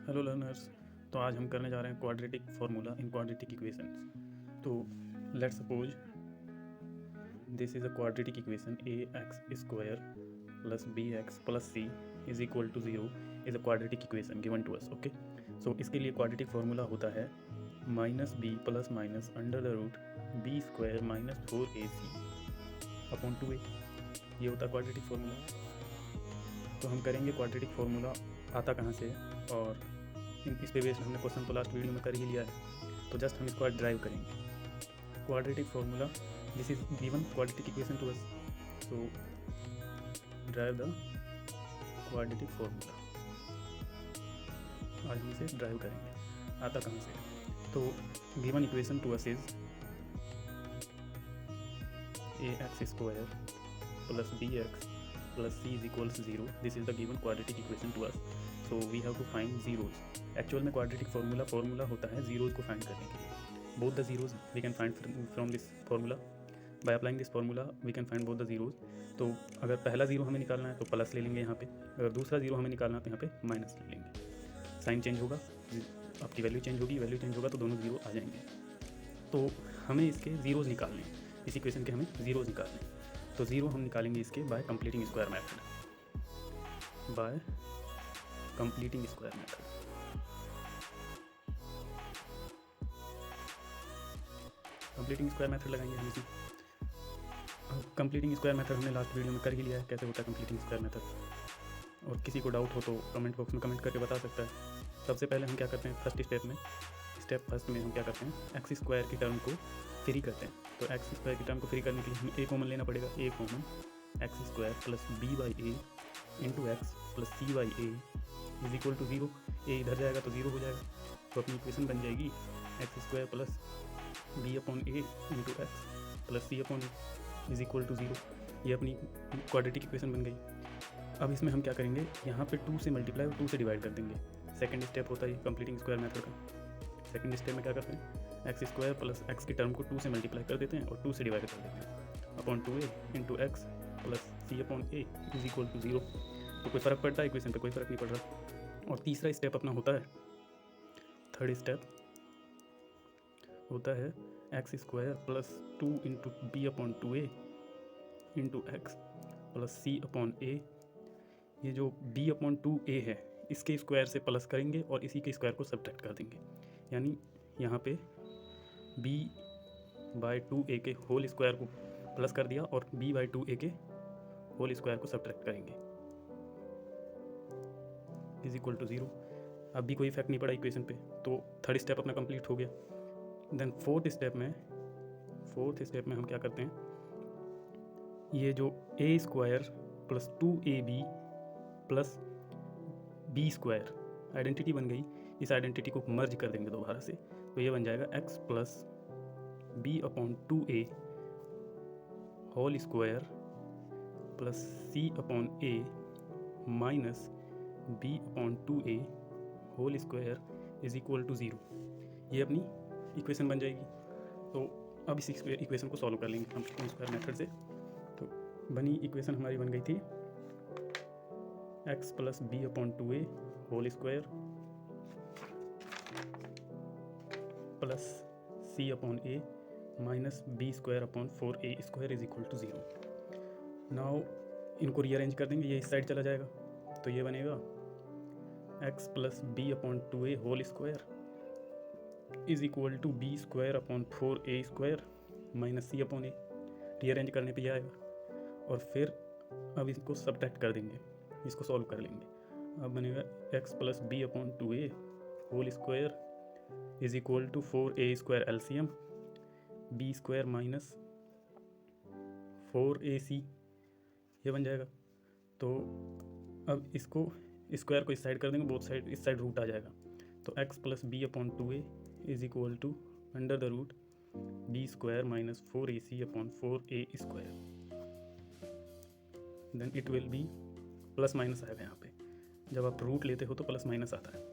Hello learners. तो आज हम करने जा रहे हैं quadratic formula in quadratic equations. तो let's suppose this is a quadratic equation A x square plus B x plus C is equal to 0 is a quadratic equation given to us. Okay, so इसके लिए quadratic formula होता है minus B plus minus under the root B square minus 4ac upon 2a। ये होता है quadratic formula. तो हम करेंगे क्वाड्रेटिक फार्मूला आता कहाँ से है, और इस पे बेस्ड हमने क्वेश्चन तो लास्ट वीडियो में कर ही लिया है, तो जस्ट हम इसको आज ड्राइव करेंगे। Quadratic formula, this is given quadratic equation to us, so derive the quadratic formula. आज हम इसे ड्राइव करेंगे। आता कहाँ से, तो given equation to us is a x square plus B x plus C is equals 0। This is the given quadratic equation to us, so we have to find zeros. Actual में quadratic formula होता है zeros को find करने के लिए। Both the zeros we can find from this formula. By applying this formula we can find both the zeros. तो अगर पहला जीरो हमें निकालना है तो प्लस ले लेंगे यहाँ पे, अगर दूसरा जीरो हमें निकालना है तो यहाँ पे माइनस ले लेंगे। साइन चेंज होगा, आपकी वैल्यू चेंज होगी, वैल्यू चेंज होगा तो दोनों जीरो आ जाएंगे। तो हमें इसके जीरोज निकालने हैं, इस इक्वेशन के हमें जीरोज निकालने हैं। तो ज़ीरो हम निकालेंगे इसके bye completing square method. Bye completing square method completing square method लगाएंगे हम इसमें। कंप्लीटिंग स्क्वायर मेथड हमने लास्ट वीडियो में कर ही लिया है, कैसे होता है कंप्लीटिंग स्क्वायर मेथड। और किसी को डाउट हो तो कमेंट बॉक्स में कमेंट करके बता सकता है। सबसे पहले हम क्या करते हैं, स्टेप फर्स्ट में हम क्या करते हैं, एक्स स्क्वायर की टर्म को फ्री करते हैं। तो एक्स स्क्वायर की टर्म को फ्री करने के लिए हमें ए कॉमन लेना पड़ेगा। A common X square plus B by A into x plus C by A is equal to 0। A इधर जाएगा तो 0 हो जाएगा, तो अपनी इक्वेशन बन जाएगी x square plus b upon a into x plus C upon a is equal to 0। ये अपनी क्वाड्रेटिक इक्वेशन बन गई। अब इसमें हम क्या करेंगे, यहाँ पे 2 से मल्टीप्लाई और 2 से डिवाइड कर देंगे। सेकंड स्टेप होता है कंप्लीटिंग स्क्वायर मेथड का। सेकंड स्टेप में क्या करते हैं, एक्स स्क्वायर प्लस एक्स की टर्म को 2 से मल्टीप्लाई कर देते हैं और 2 से डिवाइड कर देते हैं upon 2a into x plus C upon a is equal to 0। तो कोई फ़र्क पड़ता है इक्वेशन पे, कोई फ़र्क नहीं पड़ रहा। और तीसरा स्टेप अपना होता है, थर्ड स्टेप होता है X square plus 2 into B upon 2a into x plus C upon A. ये जो b अपॉन 2a है इसके स्क्वायर से प्लस करेंगे और इसी के स्क्वायर को सब्ट्रैक्ट कर देंगे। यानी यहाँ पे b बाई 2a के होल स्क्वायर को प्लस कर दिया और b बाई 2a के होल स्क्वायर को सब्ट्रैक्ट करेंगे इज इक्वल टू 0। अब भी कोई इफेक्ट नहीं पड़ा इक्वेशन पे, तो थर्ड स्टेप अपना कंप्लीट हो गया। देन फोर्थ स्टेप में हम क्या करते हैं, ये जो a square plus 2ab plus b square identity बन गई, इस आइडेंटिटी को मर्ज कर देंगे दोबारा से, तो ये बन जाएगा x plus b upon 2a whole square plus C upon a minus b upon 2a whole square is equal to 0। ये अपनी इक्वेशन बन जाएगी। तो अब इस इक्वेशन को सॉल्व कर लेंगे हम स्क्वायर मेथड से। तो बनी इक्वेशन हमारी बन गई थी x plus b upon 2a whole square plus C upon a minus b square upon 4a square is equal to 0। Now इनको रीअरेंज कर देंगे, ये इस साइड चला जाएगा, तो ये बनेगा x plus b upon 2a whole square is equal to b square upon 4a square minus c upon a. Rearrange करने पे आएगा और फिर अब इसको सब्ट्रैक्ट कर देंगे, इसको सॉल्व कर लेंगे। अब बनेगा x plus b upon 2a whole square is equal to 4a square LCM b square minus 4ac, ये बन जाएगा। तो अब इसको स्क्वायर को इस साइड कर देंगे, बोथ साइड इस साइड रूट आ जाएगा, तो x plus b upon 2a is equal to under the root B square minus 4ac upon 4a square. Then it will be plus minus आएगा, यहाँ पे जब आप रूट लेते हो तो प्लस माइनस आता है,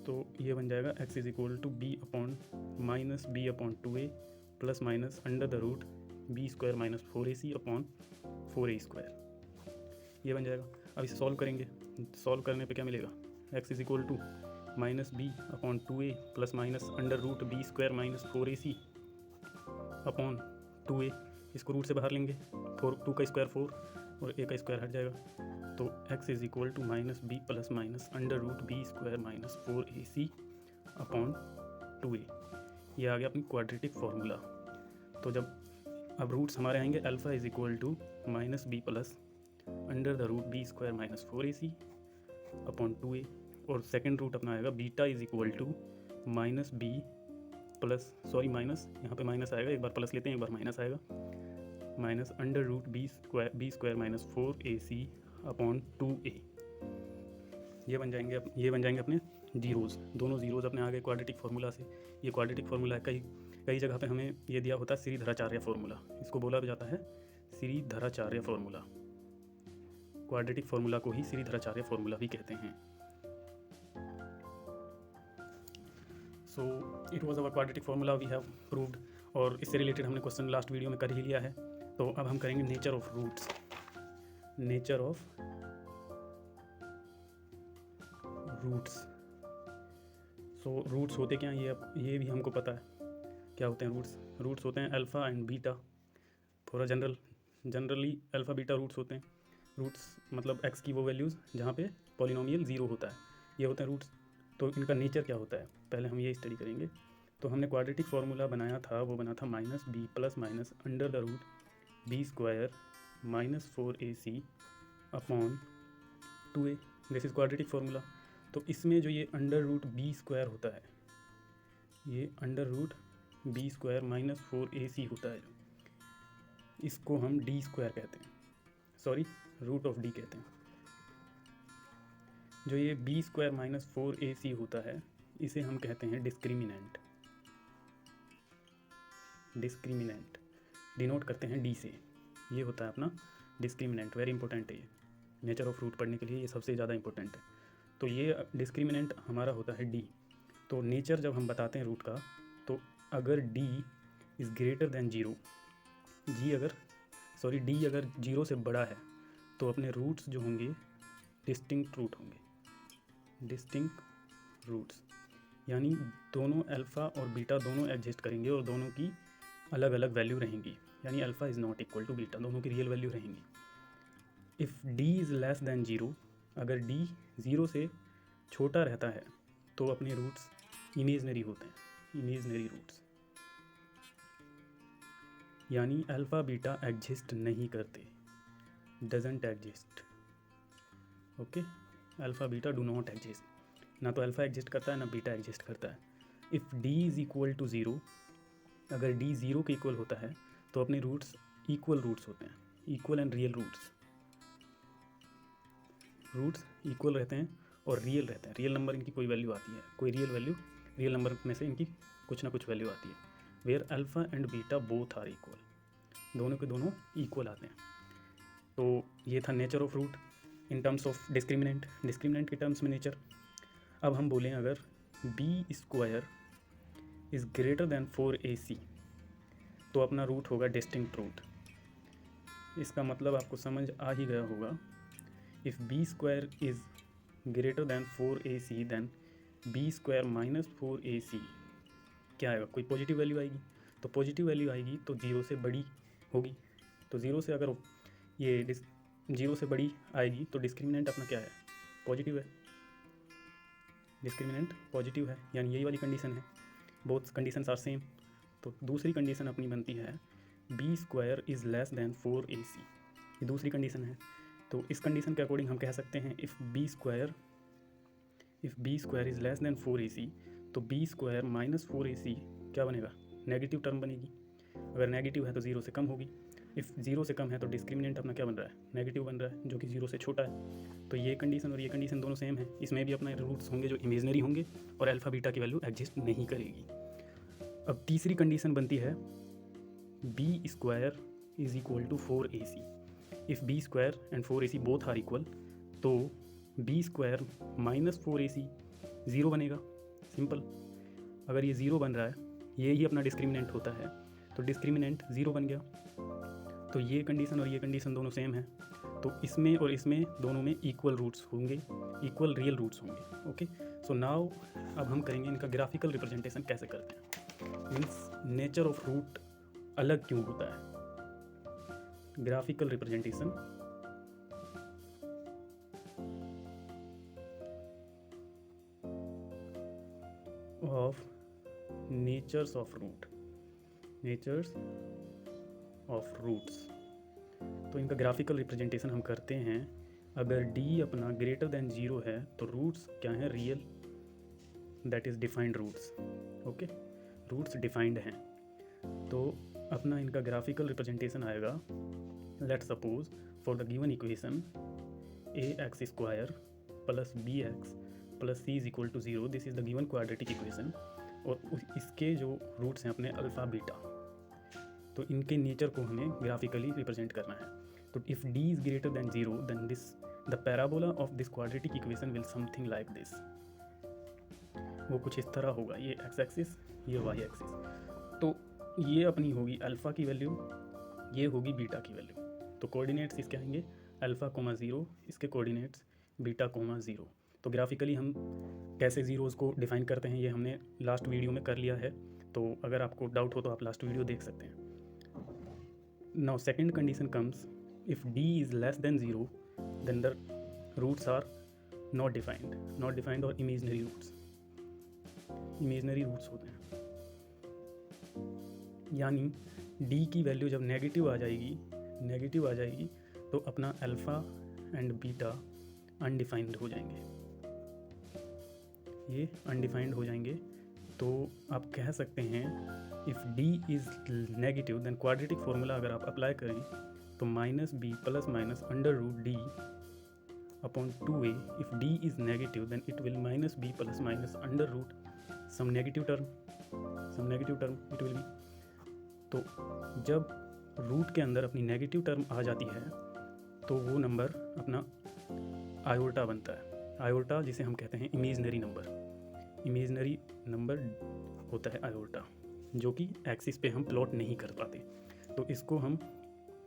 तो ये बन जाएगा x is equal to b upon minus b upon 2a plus minus under the root B square minus 4ac upon 4a square, ये बन जाएगा। अब इसे सॉल्व करेंगे, सॉल्व करने पे क्या मिलेगा, x is equal to minus b upon 2a plus minus under root B square minus 4ac upon 2a। इसको रूट से बाहर लेंगे, 2 का स्क्वायर 4 और a का स्क्वायर हट जाएगा, तो x is equal to minus B plus minus under root B square minus 4ac upon 2a। ये आ गया अपनी क्वाड्रेटिक फार्मूला। तो जब अब रूट्स हमारे आएंगे, alpha is equal to minus B plus under the root B square minus 4ac upon 2a, और second root अपना आएगा beta is equal to minus B plus minus यहाँ पे माइनस आएगा, एक बार प्लस लेते हैं एक बार माइनस आएगा, minus under root B square minus 4ac upon 2a। ये बन जाएंगे अपने जीरोज़, दोनों जीरोज़ अपने आ गए क्वाड्रेटिक फार्मूला से। ये क्वाड्रेटिक फार्मूला है, कई जगह पे हमें ये दिया होता है श्रीधराचार्य फार्मूला, इसको बोला भी जाता है श्रीधराचार्य फार्मूला। क्वाड्रेटिक फार्मूला को ही श्रीधराचार्य फार्मूला भी कहते हैं। So it was our quadratic formula we have proved, और इससे रिलेटेड हमने क्वेश्चन लास्ट वीडियो में कर ही लिया है। तो अब हम करेंगे nature of roots. Nature of roots, so roots होते क्या हैं ये भी हमको पता है क्या होते हैं रूट्स। रूट्स होते हैं अल्फ़ा एंड बीटा, थोड़ा जनरली अल्फ़ा बीटा रूट्स होते हैं। रूट्स मतलब x की वो वैल्यूज़ जहाँ पे पॉलिनोमियल 0 होता है, ये होते हैं रूट्स। तो इनका नेचर क्या होता है पहले हम ये स्टडी करेंगे। तो हमने क्वाड्रेटिक फार्मूला बनाया था, वो बना था minus B plus minus under the root B square minus 4ac upon 2a। This is quadratic formula. तो इसमें जो ये अंडर रूट बी स्क्वायर होता है, ये under root B square minus 4ac होता है, इसको हम डी स्क्वायर कहते हैं, सॉरी रूट ऑफ डी कहते हैं। जो ये बी स्क्वायर माइनस 4ac होता है, इसे हम कहते हैं डिस्क्रिमिनेंट। डिस्क्रिमिनेंट डिनोट करते हैं डी से, ये होता है अपना डिस्क्रिमिनेंट। वेरी इंपॉर्टेंट है ये, नेचर ऑफ रूट पढ़ने के लिए ये सबसे ज़्यादा इंपॉर्टेंट है। तो ये डिस्क्रिमिनेंट हमारा होता है डी। तो नेचर जब हम बताते हैं रूट का, तो अगर D is greater than 0, D अगर 0 से बड़ा है, तो अपने रूट्स जो होंगे डिस्टिंक्ट रूट होंगे। डिस्टिंक्ट रूट्स यानी दोनों अल्फ़ा और बीटा दोनों एग्जिस्ट करेंगे और दोनों की अलग अलग वैल्यू रहेंगी, यानी alpha is not equal to beta, दोनों की रियल वैल्यू रहेंगी। If D is less than 0, अगर डी 0 से छोटा रहता है तो अपने रूट्स इमेजनरी होते हैं, इमेजनरी रूट्स, यानी अल्फ़ा बीटा एग्जिस्ट नहीं करते, doesn't exist. Okay, alpha beta do not exist, ना तो अल्फ़ा एग्जिस्ट करता है ना बीटा एग्जिस्ट करता है। If D is equal to 0, अगर डी 0 के इक्वल होता है तो अपने रूट्स इक्वल रूट्स होते हैं, equal and real roots. Roots equal रहते हैं और रियल रहते हैं, रियल नंबर इनकी कोई वैल्यू आती है, कोई रियल नंबर में से इनकी कुछ ना कुछ वैल्यू आती है। Where alpha and beta both are equal, दोनों के दोनों इक्वल आते हैं। तो ये था nature of root in terms of discriminant के टर्म्स में नेचर। अब हम बोलें अगर b square is greater than 4ac, तो अपना रूट होगा डिस्टिंक्ट रूट। इसका मतलब आपको समझ आ ही गया होगा। If b square is greater than 4ac then b square minus 4ac क्या आएगा, कोई पॉजिटिव वैल्यू आएगी। तो पॉजिटिव वैल्यू आएगी तो 0 से बड़ी होगी। तो 0 से अगर ये 0 से बड़ी आएगी तो डिस्क्रिमिनेंट अपना क्या है, पॉजिटिव है, डिस्क्रिमिनेंट पॉजिटिव है, यानी यही वाली कंडीशन है। Both conditions are same. तो दूसरी कंडीशन अपनी बनती है b square is less than 4ac, ये दूसरी कंडीशन है। तो इस कंडीशन के अकॉर्डिंग हम कह सकते हैं if b square is less than 4ac, तो बी स्क्वायर माइनस 4ac क्या बनेगा, नेगेटिव टर्म बनेगी। अगर नेगेटिव है तो 0 से कम होगी। इफ़ 0 से कम है तो डिस्क्रिमिनेंट अपना क्या बन रहा है, नेगेटिव बन रहा है, जो कि 0 से छोटा है। तो ये कंडीशन और ये कंडीशन दोनों सेम है। इसमें भी अपना रूट्स होंगे जो इमेजनरी होंगे और अल्फ़ा बीटा की वैल्यू एग्जिस्ट नहीं करेगी। अब तीसरी कंडीशन बनती है b square is equal to 4ac। If b square and 4ac both are equal, तो बी स्क्वायर माइनस 4ac 0 बनेगा, सिंपल। अगर ये 0 बन रहा है, ये ही अपना डिस्क्रिमिनेंट होता है, तो डिस्क्रिमिनेंट 0 बन गया। तो ये कंडीशन और ये कंडीशन दोनों सेम है। तो इसमें और इसमें दोनों में इक्वल रूट्स होंगे, इक्वल रियल रूट्स होंगे। ओके, सो नाउ अब हम करेंगे इनका ग्राफिकल रिप्रेजेंटेशन कैसे करते हैं, मीन्स नेचर ऑफ रूट अलग क्यों होता है। Graphical representation of natures of root, natures of roots. तो इनका ग्राफिकल रिप्रेजेंटेशन हम करते हैं, अगर d अपना ग्रेटर देन 0 है तो रूट्स क्या हैं, real, that is defined roots. Okay, roots defined हैं, तो अपना इनका ग्राफिकल रिप्रेजेंटेशन आएगा, let suppose for the given equation ax square plus bx plus c is equal to 0, this is the given quadratic equation, और इसके जो roots हैं अपने अल्फ़ा बीटा, तो इनके नेचर को हमें ग्राफिकली रिप्रेजेंट करना है। तो if d is greater than 0 then this the parabola of this quadratic equation will something like this, वो कुछ इस तरह होगा, ये x एक्सिस, ये y एक्सिस। तो ये अपनी होगी अल्फ़ा की वैल्यू, ये होगी बीटा की वैल्यू। तो कोऑर्डिनेट्स इसके आएंगे अल्फ़ा कोमा 0, इसके कोऑर्डिनेट्स बीटा कोमा 0। तो ग्राफिकली हम कैसे ज़ीरोज़ को डिफ़ाइन करते हैं ये हमने लास्ट वीडियो में कर लिया है, तो अगर आपको डाउट हो तो आप लास्ट वीडियो देख सकते हैं। Now second condition comes, if d is less than 0 then the roots are not defined और इमेजनरी रूट्स, इमेजनरी रूट्स होते हैं, यानी d की वैल्यू जब नेगेटिव आ जाएगी तो अपना अल्फ़ा एंड बीटा अनडिफाइंड हो जाएंगे, ये अनडिफाइंड हो जाएंगे। तो आप कह सकते हैं if d is negative then quadratic formula अगर आप अप्लाई करें तो minus B plus minus under root D upon 2a, if d is negative then it will minus B plus minus under root some negative term it will be. तो जब root के अंदर अपनी negative term आ जाती है तो वो number अपना आयोटा बनता है, आयोटा जिसे हम कहते हैं इमेजनरी नंबर होता है आयोटा, जो कि एक्सिस पे हम प्लॉट नहीं कर पाते, तो इसको हम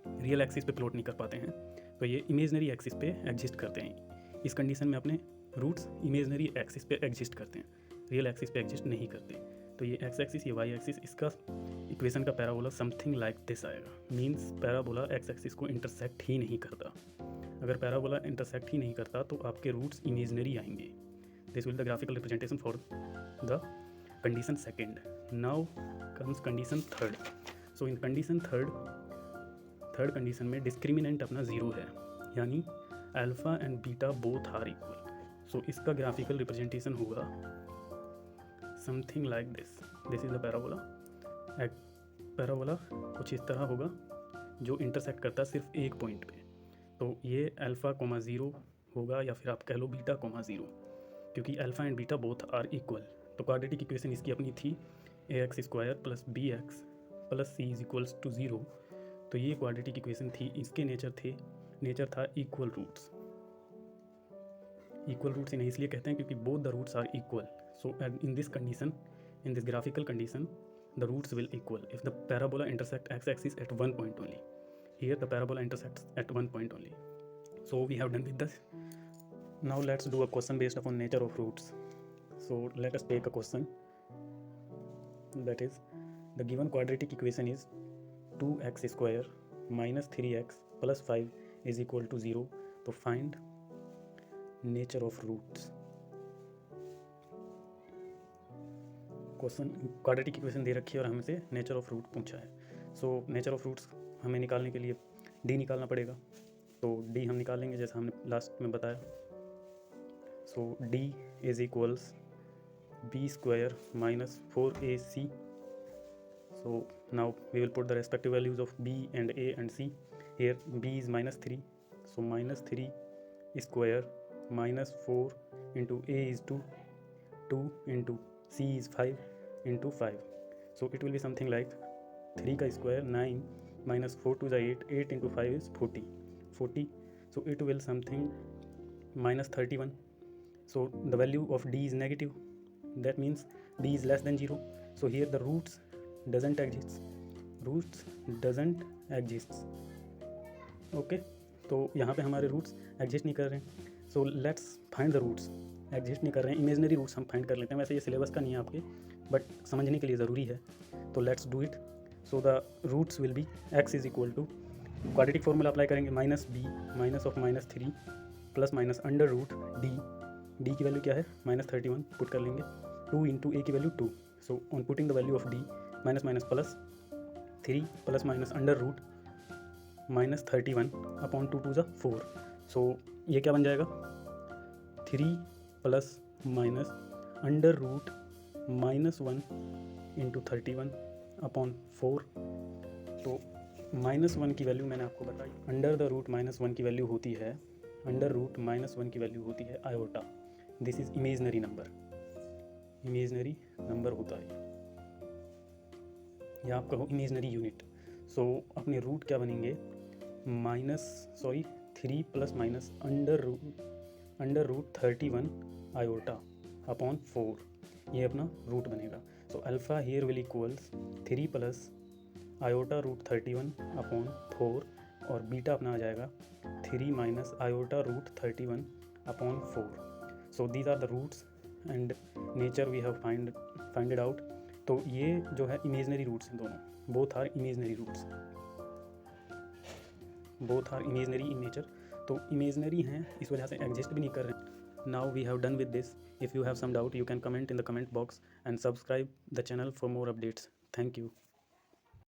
रियल एक्सिस पे प्लॉट नहीं कर पाते हैं, तो ये इमेजनरी एक्सिस पे एग्जिस्ट करते हैं। इस कंडीशन में अपने रूट्स इमेजनरी एक्सिस पे एग्जिस्ट करते हैं, रियल एक्सिस पे एग्जिस्ट नहीं करते। तो ये एक्स एक्सिस, ये वाई एक्सिस, इसका इक्वेशन का पैराबोला समथिंग लाइक दिस आएगा, मीन्स पैराबोला एक्स एक्सिस को इंटरसेक्ट ही नहीं करता। अगर पैराबोला इंटरसेक्ट ही नहीं करता तो आपके रूट्स इमेजनरी आएंगे। This will the graphical representation for the condition second. Now comes condition third. So in condition third condition में डिस्क्रिमिनेंट अपना 0 है, यानी alpha and beta both are equal. So इसका ग्राफिकल रिप्रेजेंटेशन होगा something like this is the parabola कुछ इस तरह होगा जो इंटरसेक्ट करता है सिर्फ एक पॉइंट पे। तो ये अल्फ़ा कोमा 0 होगा, या फिर आप कह लो बीटा कोमा 0, क्योंकि alpha and beta both are equal. तो क्वाड्रेटिक इक्वेशन इसकी अपनी थी ax square plus bx plus c is equals to 0। तो ये क्वाड्रेटिक इक्वेशन थी, इसके नेचर था इक्वल रूट्स। इन्हें इसलिए कहते हैं क्योंकि both the roots are equal. So in this condition, in this graphical condition, the roots will equal if the parabola intersect x-axis at one point only. Here the parabola intersects at one point only. So we have done with this. Now let's do a question based upon nature of roots. So let us take a question, that is the given quadratic equation is 2x square minus 3x plus 5 is equal to 0. So find nature of roots. Question quadratic equation दे रखी है और हमसे nature of root पूछा है। So nature of roots हमें निकालने के लिए डी निकालना पड़ेगा, तो डी हम निकालेंगे जैसा हमने लास्ट में बताया। So D is equals B square minus 4ac। So now we will put the respective values of B and A and C. Here B is -3, so -3 square minus 4 into A is 2 into c is 5 into 5. So it will be something like 3 का square 9 minus 4 to the 8 into 5 is 40. So it will something minus 31. So the value of d is negative. That means d is less than 0. So here the roots doesn't exist. Okay. तो यहाँ पे हमारे roots exist नहीं कर रहे हैं। So let's find the roots. Exist नहीं कर रहे हैं, इमेजनरी रूट्स हम फाइंड कर लेते हैं। वैसे ये सिलेबस का नहीं है आपके, बट समझने के लिए ज़रूरी है, तो let's do it. So the roots will be x is equal to, quadratic formula apply करेंगे, minus B minus of -3 plus minus under root D की वैल्यू क्या है -31 पुट कर लेंगे, 2 इंटू ए की value 2। So on putting the value of D minus minus plus 3 plus minus under root -31 upon 2 two ज़ 4। So ये क्या बन जाएगा 3 plus minus under root -1 into 31 upon 4। तो -1 की वैल्यू मैंने आपको बताई, अंडर द रूट -1 की वैल्यू होती है, अंडर रूट -1 की वैल्यू होती है iota. This is imaginary number, imaginary number होता है, या आप कहो इमेजनरी यूनिट। सो अपने रूट क्या बनेंगे 3 plus minus under root 31 iota upon 4, ये अपना रूट बनेगा। So alpha here will equals 3 plus iota root 31 upon 4, और बीटा अपना आ जाएगा 3 minus iota root 31 upon 4। So these are the roots and nature we have find out. तो ये जो है इमेजनरी रूट्स हैं दोनों, both are imaginary roots, both are imaginary in nature. तो इमेजनरी हैं, इस वजह से एग्जिस्ट भी नहीं कर रहे। Now we have done with this. If you have some doubt you can comment in the comment box and subscribe the channel for more updates. Thank you.